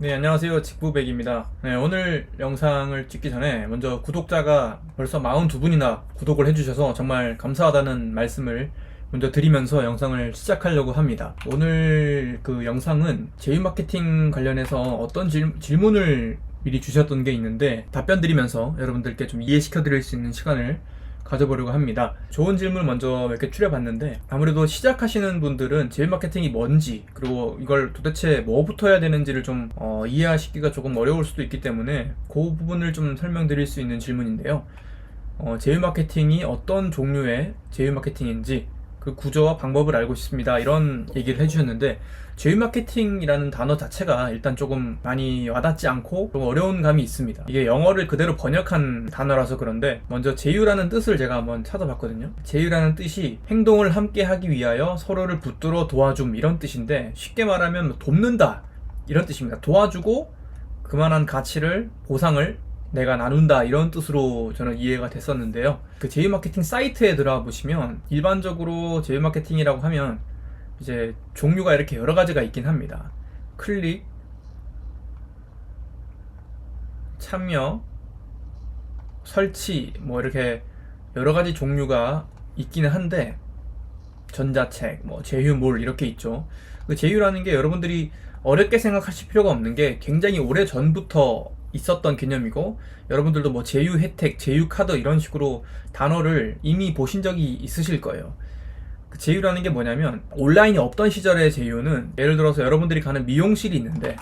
네, 안녕하세요. 직구백입니다. 네, 오늘 영상을 찍기 전에 먼저 구독자가 벌써 42분이나 구독을 해주셔서 정말 감사하다는 말씀을 먼저 드리면서 영상을 시작하려고 합니다. 오늘 그 영상은 제휴마케팅 관련해서 어떤 질문을 미리 주셨던 게 있는데 답변 드리면서 여러분들께 좀 이해시켜 드릴 수 있는 시간을 가져보려고 합니다. 좋은 질문 먼저 몇 개 추려봤는데, 아무래도 시작하시는 분들은 제휴 마케팅이 뭔지, 그리고 이걸 도대체 뭐부터 해야 되는지를 좀 이해하시기가 조금 어려울 수도 있기 때문에 그 부분을 좀 설명드릴 수 있는 질문인데요. 제휴 마케팅이 어떤 종류의 제휴 마케팅인지, 그 구조와 방법을 알고 싶습니다, 이런 얘기를 해주셨는데, 제휴 마케팅이라는 단어 자체가 일단 조금 많이 와닿지 않고 좀 어려운 감이 있습니다. 이게 영어를 그대로 번역한 단어라서 그런데, 먼저 제휴라는 뜻을 제가 한번 찾아봤거든요. 제휴라는 뜻이 행동을 함께 하기 위하여 서로를 붙들어 도와줌, 이런 뜻인데, 쉽게 말하면 돕는다, 이런 뜻입니다. 도와주고 그만한 가치를, 보상을 내가 나눈다, 이런 뜻으로 저는 이해가 됐었는데요. 그 제휴 마케팅 사이트에 들어가 보시면 일반적으로 제휴 마케팅이라고 하면 이제 종류가 이렇게 여러 가지가 있긴 합니다. 클릭, 참여, 설치, 뭐 이렇게 여러 가지 종류가 있기는 한데, 전자책, 뭐 제휴몰 이렇게 있죠. 그 제휴라는 게 여러분들이 어렵게 생각하실 필요가 없는 게 굉장히 오래 전부터 있었던 개념이고, 여러분들도 뭐 제휴 혜택, 제휴 카드 이런 식으로 단어를 이미 보신 적이 있으실 거예요. 그 제휴라는 게 뭐냐면, 온라인이 없던 시절의 제휴는 예를 들어서 여러분들이 가는 미용실이 있는데,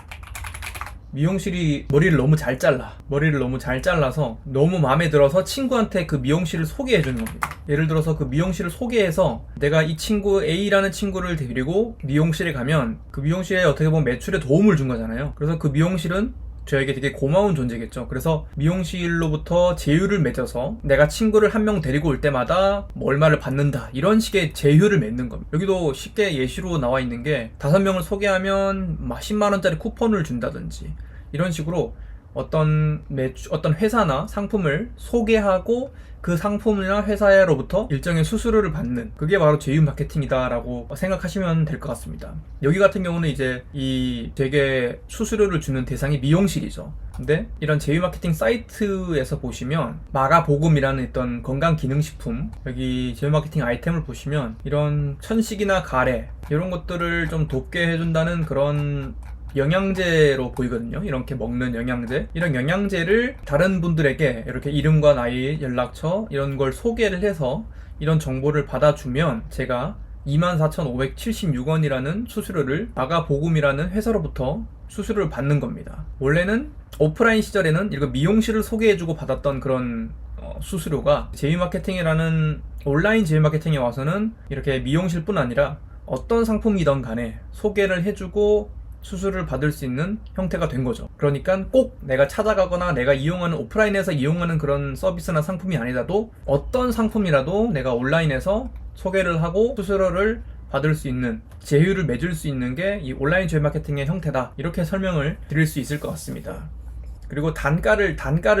미용실이 머리를 너무 잘 잘라서 너무 마음에 들어서 친구한테 그 미용실을 소개해 주는 겁니다. 예를 들어서 그 미용실을 소개해서 내가 이 친구 A라는 친구를 데리고 미용실에 가면 그 미용실에 어떻게 보면 매출에 도움을 준 거잖아요. 그래서 그 미용실은 저에게 되게 고마운 존재겠죠. 그래서 미용실로부터 제휴를 맺어서 내가 친구를 한 명 데리고 올 때마다 뭐 얼마를 받는다, 이런 식의 제휴를 맺는 겁니다. 여기도 쉽게 예시로 나와 있는 게 5명을 소개하면 막 10만원짜리 쿠폰을 준다든지, 이런 식으로 어떤 회사나 상품을 소개하고 그 상품이나 회사로부터 일정의 수수료를 받는, 그게 바로 제휴 마케팅이다라고 생각하시면 될 것 같습니다. 여기 같은 경우는 이제 이 되게 수수료를 주는 대상이 미용실이죠. 근데 이런 제휴 마케팅 사이트에서 보시면 마가보금이라는 어떤 건강기능식품, 여기 제휴 마케팅 아이템을 보시면 이런 천식이나 가래 이런 것들을 좀 돕게 해준다는 그런 영양제로 보이거든요. 이렇게 먹는 영양제, 이런 영양제를 다른 분들에게 이렇게 이름과 나이, 연락처 이런 걸 소개를 해서 이런 정보를 받아주면 제가 24,576원이라는 수수료를 마가보금이라는 회사로부터 수수료를 받는 겁니다. 원래는 오프라인 시절에는 이거 미용실을 소개해주고 받았던 그런 수수료가 제휴 마케팅이라는 온라인 제휴 마케팅에 와서는 이렇게 미용실뿐 아니라 어떤 상품이든 간에 소개를 해주고 수수료를 받을 수 있는 형태가 된 거죠. 그러니까 꼭 내가 찾아가거나 내가 이용하는, 오프라인에서 이용하는 그런 서비스나 상품이 아니라도 어떤 상품이라도 내가 온라인에서 소개를 하고 수수료를 받을 수 있는, 제휴를 맺을 수 있는 게 이 온라인 제휴 마케팅의 형태다, 이렇게 설명을 드릴 수 있을 것 같습니다. 그리고 단가를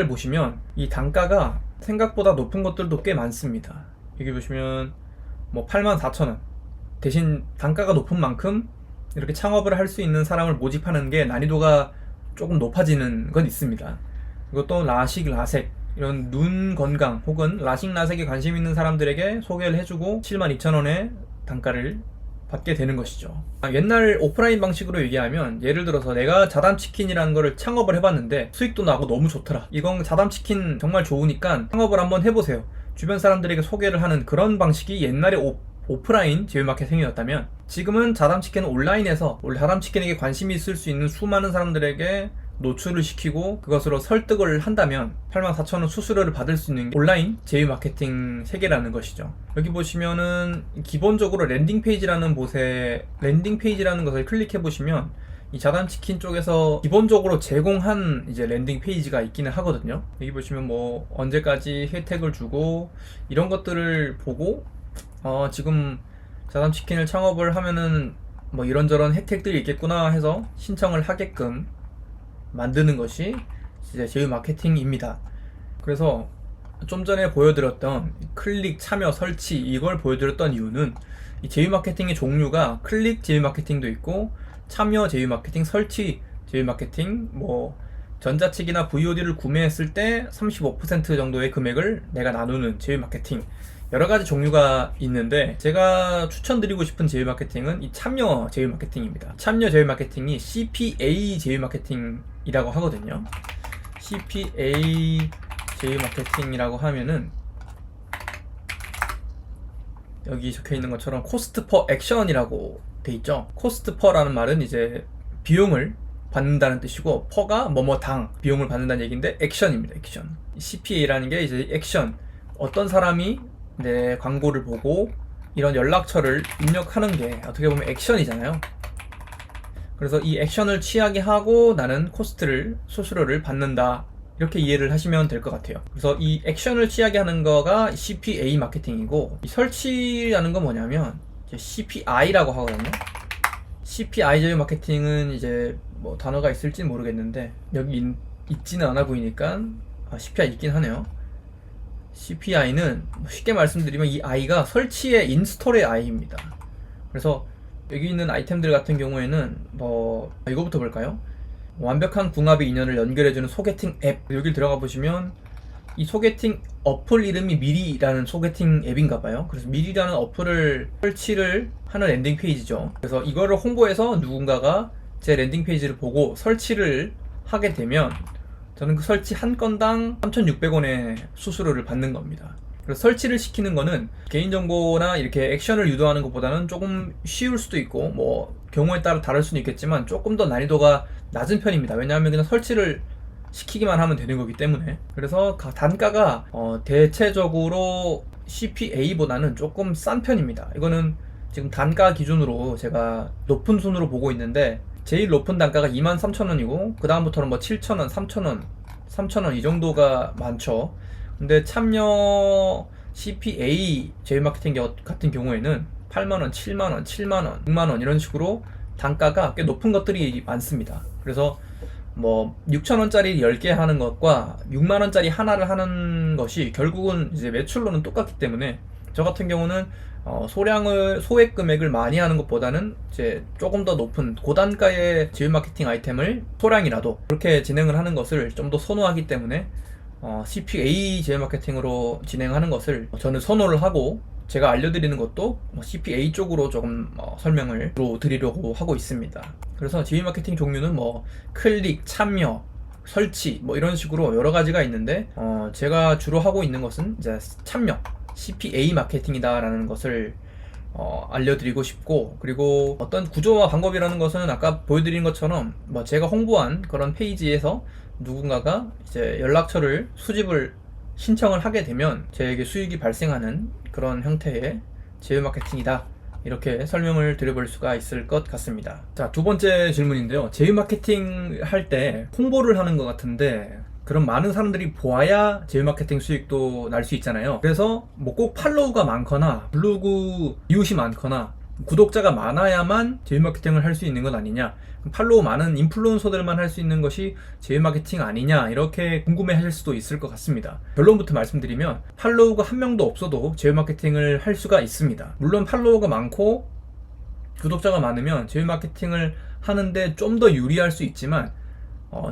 보시면 이 단가가 생각보다 높은 것들도 꽤 많습니다. 여기 보시면 뭐 84,000원, 대신 단가가 높은 만큼 이렇게 창업을 할 수 있는 사람을 모집하는 게 난이도가 조금 높아지는 건 있습니다. 그리고 또 라식, 라섹, 이런 눈 건강 혹은 라식, 라섹에 관심 있는 사람들에게 소개를 해주고 72,000원의 단가를 받게 되는 것이죠. 옛날 오프라인 방식으로 얘기하면, 예를 들어서 내가 자담치킨이라는 거를 창업을 해봤는데 수익도 나고 너무 좋더라, 이건 자담치킨 정말 좋으니까 창업을 한번 해보세요, 주변 사람들에게 소개를 하는 그런 방식이 옛날에 오프라인 제휴 마케팅이었다면, 지금은 자담치킨은 온라인에서 자담치킨에게 관심이 있을 수 있는 수많은 사람들에게 노출을 시키고 그것으로 설득을 한다면 84,000원 수수료를 받을 수 있는 게 온라인 제휴 마케팅 세계라는 것이죠. 여기 보시면은 기본적으로 랜딩 페이지라는 것을 클릭해 보시면 이 자담치킨 쪽에서 기본적으로 제공한 이제 랜딩 페이지가 있기는 하거든요. 여기 보시면 뭐 언제까지 혜택을 주고 이런 것들을 보고 지금 자담치킨을 창업을 하면은 뭐 이런저런 혜택들이 있겠구나 해서 신청을 하게끔 만드는 것이 이제 제휴 마케팅입니다. 그래서 좀 전에 보여드렸던 클릭, 참여, 설치, 이걸 보여드렸던 이유는 이 제휴 마케팅의 종류가 클릭 제휴 마케팅도 있고 참여 제휴 마케팅, 설치 제휴 마케팅, 뭐 전자책이나 VOD를 구매했을 때 35% 정도의 금액을 내가 나누는 제휴 마케팅, 여러 가지 종류가 있는데 제가 추천드리고 싶은 제휴 마케팅은 이 참여 제휴 마케팅입니다. 참여 제휴 마케팅이 CPA 제휴 마케팅이라고 하거든요. CPA 제휴 마케팅이라고 하면은 여기 적혀 있는 것처럼 코스트 퍼 액션이라고 돼 있죠. 코스트 퍼라는 말은 이제 비용을 받는다는 뜻이고, 퍼가 뭐뭐당 비용을 받는다는 얘기인데 액션입니다. 액션. CPA라는 게 이제 액션, 어떤 사람이 내 광고를 보고 이런 연락처를 입력하는 게 어떻게 보면 액션이잖아요. 그래서 이 액션을 취하게 하고 나는 코스트를, 수수료를 받는다, 이렇게 이해를 하시면 될 것 같아요. 그래서 이 액션을 취하게 하는 거가 CPA 마케팅이고, 이 설치라는 건 뭐냐면 CPI라고 하거든요. CPI 제휴 마케팅은 이제 뭐 단어가 있을지 모르겠는데 여기 있지는 않아 보이니까 CPI 있긴 하네요. CPI는 쉽게 말씀드리면 이 I가 설치의 인스톨의 I입니다. 그래서 여기 있는 아이템들 같은 경우에는 뭐 이거부터 볼까요? 완벽한 궁합의 인연을 연결해주는 소개팅 앱, 여기 들어가 보시면 이 소개팅 어플 이름이 미리라는 소개팅 앱인가봐요. 그래서 미리라는 어플을 설치를 하는 랜딩 페이지죠. 그래서 이거를 홍보해서 누군가가 제 랜딩 페이지를 보고 설치를 하게 되면 저는 그 설치 한 건당 3,600원의 수수료를 받는 겁니다. 그래서 설치를 시키는 거는 개인정보나 이렇게 액션을 유도하는 것보다는 조금 쉬울 수도 있고, 뭐 경우에 따라 다를 수는 있겠지만 조금 더 난이도가 낮은 편입니다. 왜냐하면 그냥 설치를 시키기만 하면 되는 거기 때문에. 그래서 단가가 대체적으로 CPA보다는 조금 싼 편입니다. 이거는 지금 단가 기준으로 제가 높은 순으로 보고 있는데, 제일 높은 단가가 23,000원이고 그 다음부터는 뭐 7,000원, 3,000원, 3,000원 이 정도가 많죠. 근데 참여 CPA 제휴 마케팅 같은 경우에는 8만원, 7만원, 7만원, 6만원 이런 식으로 단가가 꽤 높은 것들이 많습니다. 그래서 뭐 6,000원짜리 10개 하는 것과 6만원짜리 하나를 하는 것이 결국은 이제 매출로는 똑같기 때문에 저 같은 경우는 소액 금액을 많이 하는 것보다는 이제 조금 더 높은 고단가의 제휴 마케팅 아이템을 소량이라도 그렇게 진행을 하는 것을 좀 더 선호하기 때문에 CPA 제휴 마케팅으로 진행하는 것을 저는 선호를 하고, 제가 알려드리는 것도 CPA 쪽으로 조금 설명을 드리려고 하고 있습니다. 그래서 제휴 마케팅 종류는 뭐 클릭, 참여, 설치 뭐 이런 식으로 여러 가지가 있는데 제가 주로 하고 있는 것은 이제 참여 CPA 마케팅이다 라는 것을 알려드리고 싶고, 그리고 어떤 구조와 방법이라는 것은 아까 보여드린 것처럼 뭐 제가 홍보한 그런 페이지에서 누군가가 이제 연락처를 수집을 신청을 하게 되면 저에게 수익이 발생하는 그런 형태의 제휴 마케팅이다, 이렇게 설명을 드려볼 수가 있을 것 같습니다. 자, 두 번째 질문인데요. 제휴 마케팅 할 때 홍보를 하는 것 같은데 그럼 많은 사람들이 보아야 제휴 마케팅 수익도 날 수 있잖아요. 그래서 뭐 꼭 팔로우가 많거나 블로그 이웃이 많거나 구독자가 많아야만 제휴 마케팅을 할 수 있는 건 아니냐, 팔로우 많은 인플루언서들만 할 수 있는 것이 제휴 마케팅 아니냐, 이렇게 궁금해 하실 수도 있을 것 같습니다. 결론부터 말씀드리면 팔로우가 한 명도 없어도 제휴 마케팅을 할 수가 있습니다. 물론 팔로우가 많고 구독자가 많으면 제휴 마케팅을 하는데 좀 더 유리할 수 있지만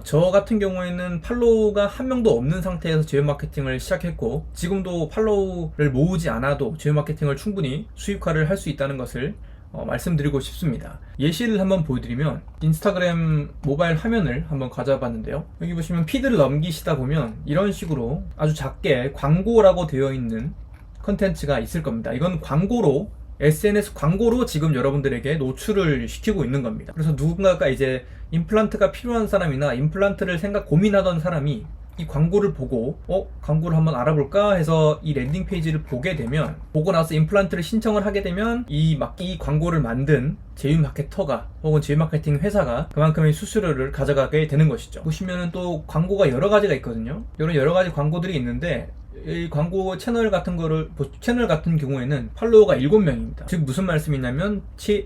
저 같은 경우에는 팔로우가 한 명도 없는 상태에서 제휴 마케팅을 시작했고, 지금도 팔로우를 모으지 않아도 제휴 마케팅을 충분히 수익화를 할 수 있다는 것을 말씀드리고 싶습니다. 예시를 한번 보여드리면 인스타그램 모바일 화면을 한번 가져봤는데요. 여기 보시면 피드를 넘기시다 보면 이런 식으로 아주 작게 광고라고 되어 있는 컨텐츠가 있을 겁니다. 이건 광고로, SNS 광고로 지금 여러분들에게 노출을 시키고 있는 겁니다. 그래서 누군가가 이제 임플란트가 필요한 사람이나 임플란트를 고민하던 사람이 이 광고를 보고 광고를 한번 알아볼까 해서 이 랜딩 페이지를 보게 되면, 보고 나서 임플란트를 신청을 하게 되면 이 광고를 만든 제휴 마케터가 혹은 제휴 마케팅 회사가 그만큼의 수수료를 가져가게 되는 것이죠. 보시면은 또 광고가 여러 가지가 있거든요. 이런 여러 가지 광고들이 있는데 이 광고 채널 같은 경우에는 팔로워가 7명입니다. 즉 무슨 말씀이냐면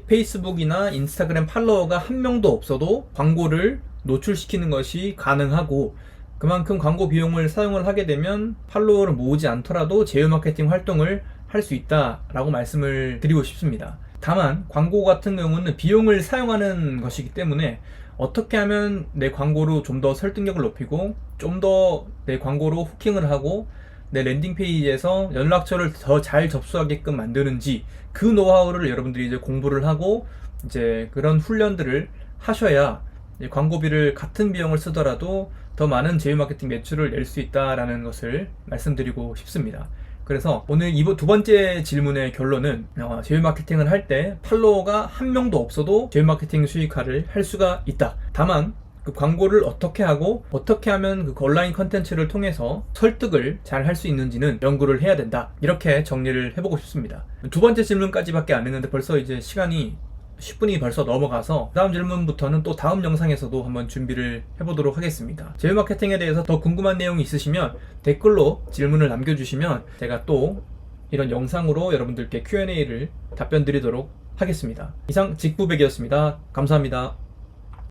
페이스북이나 인스타그램 팔로워가 한 명도 없어도 광고를 노출시키는 것이 가능하고, 그만큼 광고 비용을 사용을 하게 되면 팔로워를 모으지 않더라도 제휴 마케팅 활동을 할 수 있다라고 말씀을 드리고 싶습니다. 다만 광고 같은 경우는 비용을 사용하는 것이기 때문에 어떻게 하면 내 광고로 좀 더 설득력을 높이고 좀 더 내 광고로 후킹을 하고 내 랜딩 페이지에서 연락처를 더 잘 접수하게끔 만드는지 그 노하우를 여러분들이 이제 공부를 하고 이제 그런 훈련들을 하셔야 광고비를 같은 비용을 쓰더라도 더 많은 제휴 마케팅 매출을 낼 수 있다라는 것을 말씀드리고 싶습니다. 그래서 오늘 두 번째 질문의 결론은 제휴 마케팅을 할 때 팔로워가 한 명도 없어도 제휴 마케팅 수익화를 할 수가 있다. 다만 그 광고를 어떻게 하고 어떻게 하면 그 온라인 컨텐츠를 통해서 설득을 잘 할 수 있는지는 연구를 해야 된다. 이렇게 정리를 해보고 싶습니다. 두 번째 질문까지밖에 안 했는데 벌써 이제 시간이 10분이 벌써 넘어가서 다음 질문부터는 또 다음 영상에서도 한번 준비를 해보도록 하겠습니다. 제휴 마케팅에 대해서 더 궁금한 내용이 있으시면 댓글로 질문을 남겨주시면 제가 또 이런 영상으로 여러분들께 Q&A를 답변 드리도록 하겠습니다. 이상 직부백이었습니다. 감사합니다.